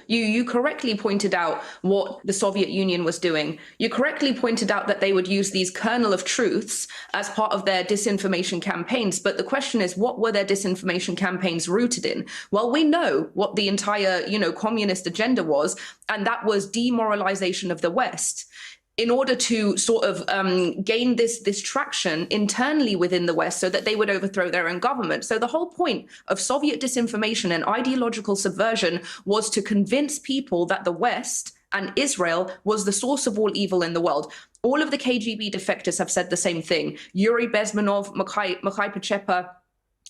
You correctly pointed out what the Soviet Union was doing. You correctly pointed out that they would use these kernel of truths as part of their disinformation campaigns. But the question is, what were their disinformation campaigns rooted in? Well, we know what the entire, communist agenda was, and that was demoralization of the West, in order to sort of gain this traction internally within the West so that they would overthrow their own government. So the whole point of Soviet disinformation and ideological subversion was to convince people that the West and Israel was the source of all evil in the world. All of the KGB defectors have said the same thing. Yuri Bezmenov, Mikhail Pachepa.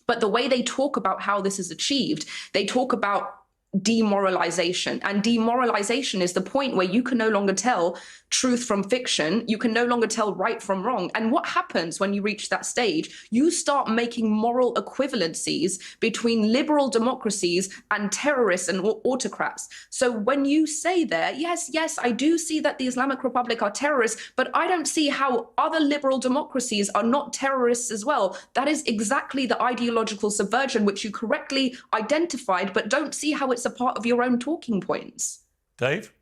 But the way they talk about how this is achieved, they talk about demoralization. And demoralization is the point where you can no longer tell truth from fiction. You can no longer tell right from wrong. And what happens when you reach that stage? You start making moral equivalencies between liberal democracies and terrorists and autocrats. So when you say there, yes, I do see that the Islamic Republic are terrorists, but I don't see how other liberal democracies are not terrorists as well. That is exactly the ideological subversion, which you correctly identified, but don't see how it's a part of your own talking points. Dave?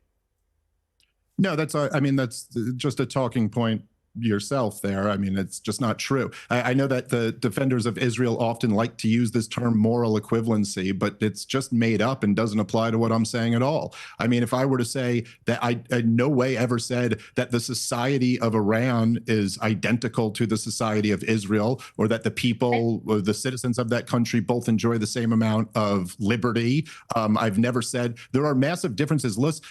No, that's just a talking point yourself there. I mean, it's just not true. I know that the defenders of Israel often like to use this term moral equivalency, but it's just made up and doesn't apply to what I'm saying at all. I mean, if I were to say that I in no way ever said that the society of Iran is identical to the society of Israel, or that the people or the citizens of that country both enjoy the same amount of liberty, I've never said there are massive differences. Listen,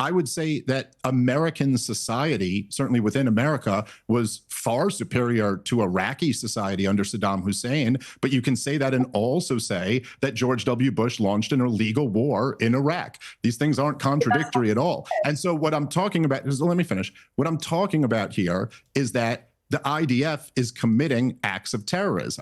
I would say that American society, certainly within America, was far superior to Iraqi society under Saddam Hussein. But you can say that and also say that George W. Bush launched an illegal war in Iraq. These things aren't contradictory at all. And so what I'm talking about is, let me finish. What I'm talking about here is that the IDF is committing acts of terrorism.